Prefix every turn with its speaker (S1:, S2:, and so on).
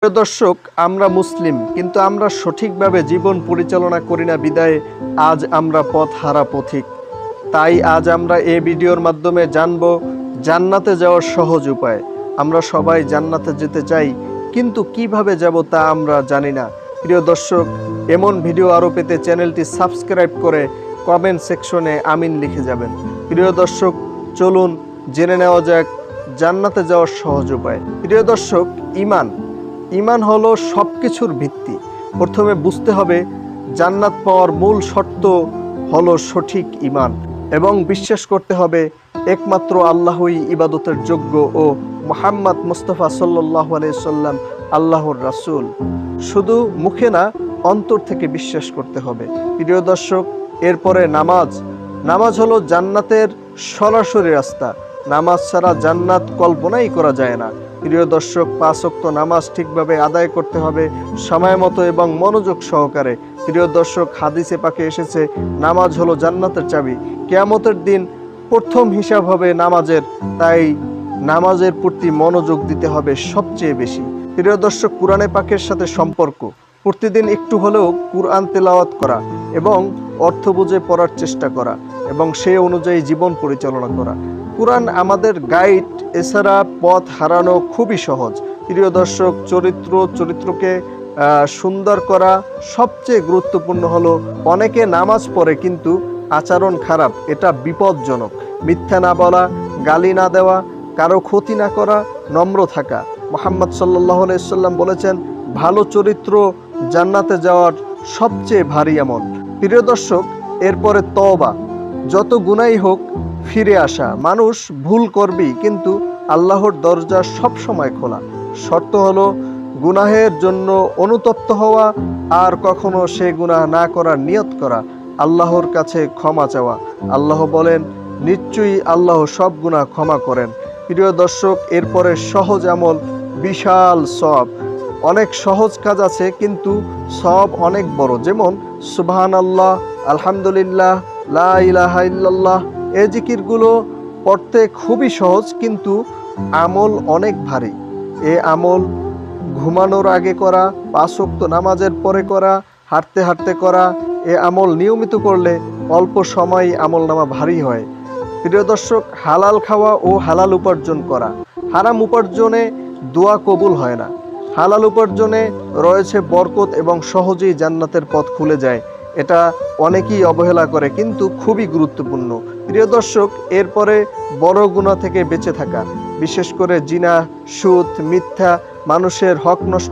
S1: প্রিয় দর্শক, আমরা মুসলিম কিন্তু আমরা সঠিকভাবে জীবন পরিচালনা করি না বিধায় আজ আমরা পথহারা পথিক। তাই আজ আমরা এই ভিডিওর মাধ্যমে জানব জান্নাতে যাওয়ার সহজ উপায়। আমরা সবাই জান্নাতে যেতে চাই, কিন্তু কিভাবে যাব তা আমরা জানি না। প্রিয় দর্শক, এমন ভিডিও আরও পেতে চ্যানেলটি সাবস্ক্রাইব করে কমেন্ট সেকশনে আমিন লিখে যাবেন। প্রিয় দর্শক, চলুন জেনে নেওয়া যাক জান্নাতে যাওয়ার সহজ উপায়। প্রিয় দর্শক, ঈমান হলো সব কিছুর ভিত্তি। প্রথমে বুঝতে হবে জান্নাত পাওয়ার মূল শর্ত হলো সঠিক ঈমান, এবং বিশ্বাস করতে হবে একমাত্র আল্লাহই ইবাদতের যোগ্য ও মুহাম্মদ মুস্তাফা সাল্লাল্লাহু আলাইহি সাল্লাম আল্লাহর রাসূল। শুধু মুখে না, অন্তর থেকে বিশ্বাস করতে হবে। প্রিয় দর্শক, এরপরে নামাজ হলো জান্নাতের সরাসরি রাস্তা। নামাজ ছাড়া জান্নাত কল্পনাই করা যায় না। প্রিয় দর্শক, 5 ওয়াক্ত নামাজ ঠিকভাবে আদায় করতে হবে, সময় মতো এবং মনোযোগ সহকারে। প্রিয় দর্শক, হাদিসে পাকে এসেছে নামাজ হলো জান্নাতের চাবি। কিয়ামতের দিন প্রথম হিসাব হবে নামাজের, তাই নামাজের প্রতি মনোযোগ দিতে হবে সবচেয়ে বেশি। প্রিয় দর্শক, কোরআনে পাকের সাথে সম্পর্ক। প্রতিদিন একটু হলেও কুরআন তেলাওয়াত করা এবং অর্থ বুঝে পড়ার চেষ্টা করা এবং সেই অনুযায়ী জীবন পরিচালনা করা। কুরআন আমাদের গাইড, এছাড়া পথ হারানো খুবই সহজ। প্রিয় দর্শক, চরিত্রকে সুন্দর করা সবচেয়ে গুরুত্বপূর্ণ হলো অনেকে নামাজ পড়ে কিন্তু আচরণ খারাপ, এটা বিপজ্জনক। মিথ্যা না বলা, গালি না দেওয়া, কারো ক্ষতি না করা, নম্র থাকা। মুহাম্মদ সাল্লাল্লাহু আলাইহি সাল্লাম বলেছেন, ভালো চরিত্র জান্নাতে যাওয়ার সবচেয়ে ভারী আমল। প্রিয় দর্শক, এরপরে তওবা। যত গুনাহই হোক ফিরে আসা। মানুষ ভুল করবেই, কিন্তু আল্লাহর দরজা সব সময় খোলা। শর্ত হলো গুনাহের জন্য অনুতপ্ত হওয়া আর কখনো সে গুনাহ না করার নিয়ত করা, আল্লাহর কাছে ক্ষমা চাওয়া। আল্লাহ বলেন, নিশ্চয়ই আল্লাহ সব গুনাহ ক্ষমা করেন। প্রিয় দর্শক, এরপরে সহজ আমল, বিশাল সওয়াব। অনেক সহজ কাজ আছে কিন্তু সওয়াব অনেক বড়, যেমন সুবহানাল্লাহ, আলহামদুলিল্লাহ, লা ইলাহা ইল্লাল্লাহ। এই জিকিরগুলো পড়তে খুবই সহজ, কিন্তু আমল অনেক ভারী। এই আমল ঘুমানোর আগে করা, 5 ওয়াক্ত নামাজের পরে করা, হাঁটতে হাঁটতে করা। এ আমল নিয়মিত করলে অল্প সময়ই আমলনামা ভারী হয়। প্রিয় দর্শক, হালাল খাওয়া ও হালাল উপার্জন করা। হারাম উপার্জনে দোয়া কবুল হয় না। হালাল উপার্জনে রয়েছে বরকত এবং সহজেই জান্নাতের পথ খুলে যায়। এটা অনেকেই অবহেলা করে, কিন্তু খুবই গুরুত্বপূর্ণ। প্রিয় দর্শক, এরপরে বড় গুনাহ থেকে বেঁচে থাকা, বিশেষ করে জিনা, সুদ, মিথ্যা, মানুষের হক নষ্ট